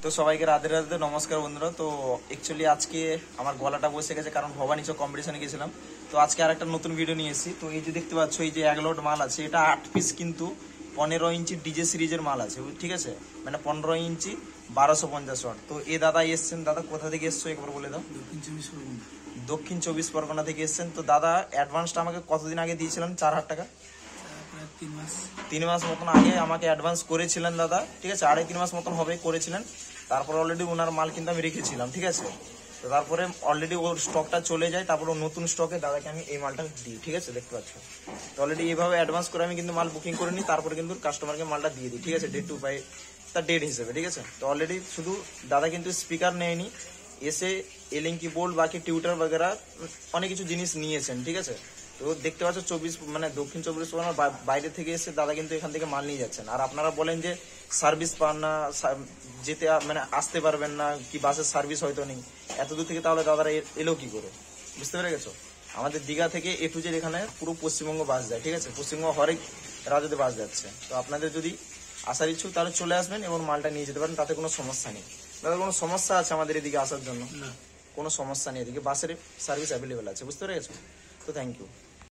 তো সবাইকে রাধে রাধে, নমস্কার বন্ধুরা। তো অ্যাকচুয়ালি আজকে আমার গলাটা বসে গেছে, কারণ ভবানী চক কম্পিটিশনে গেছিলাম। তো আজকে আর একটা নতুন ভিডিও নিয়ে এসেছি। তো এই যে দেখতে পাচ্ছ, এই যে 1 লোড মাল আছে, এটা 8 পিস কিন্তু 15 ইঞ্চি ডিজে সিরিজের মাল আছে, ঠিক আছে। মানে 15 ইঞ্চি 1250 ওয়াট। তো এই দাদা এসছেন। দাদা কোথা থেকে এসছো একবার বলে দাও। দক্ষিণ 24 পরগনা থেকে এসছেন। তো দাদা অ্যাডভান্সটা আমাকে কতদিন আগে দিয়েছিলেন? 4000 টাকা। 3 মাস মতন আগে আমাকে অ্যাডভান্স করেছিলেন দাদা, ঠিক আছে। 2.5-3 মাস মতন হবে করেছিলেন। তারপর অলরেডি ওনার মাল কিন্তু আমি রেখেছিলাম, ঠিক আছে। তো তারপরে অলরেডি ওর স্টকটা চলে যায়, তারপরে নতুন স্টকে দাদাকে আমি এই মালটা দিই, ঠিক আছে। দেখতে পাচ্ছ, তো অলরেডি এইভাবে অ্যাডভান্স করে আমি কিন্তু মাল বুকিং করে নিই, তারপরে কিন্তু কাস্টমারকে মালটা দিয়ে দিই, ঠিক আছে। ডেট টু বাই তার ডেট হিসেবে, ঠিক আছে। তো অলরেডি শুধু দাদা কিন্তু স্পিকার নেয়নি, এসে এলিঙ্কি বোল্ট বাকি টিউটার বগেরা অনেক কিছু জিনিস নিয়েছেন, ঠিক আছে। তো দেখতে পাচ্ছ মানে দক্ষিণ 24 পরগনার বাইরে থেকে এসে দাদা কিন্তু এখান থেকে মাল নিয়ে যাচ্ছেন। আর আপনারা বলেন যে সার্ভিস পান না, যেতে মানে আসতে পারবেন না, কি বাসের সার্ভিস হয়তো নেই এত দূর থেকে, তাহলে দাদারা এলো কি করে? বুঝতে পেরে গেছো? আমাদের দীঘা থেকে A to Z এখানে পুরো পশ্চিমবঙ্গ বাস যায়, ঠিক আছে। পশ্চিমবঙ্গ হরেক রাজ্যতে বাস যাচ্ছে। তো আপনাদের যদি আসার ইচ্ছুক তাহলে চলে আসবেন এবং মালটা নিয়ে যেতে পারেন, তাতে কোনো সমস্যা নেই। দাদা কোনো সমস্যা আছে আমাদের এদিকে আসার জন্য? কোনো সমস্যা নেই, এদিকে বাসের সার্ভিস অ্যাভেলেবেল আছে, বুঝতে পেরে গেছো? তো থ্যাংক ইউ।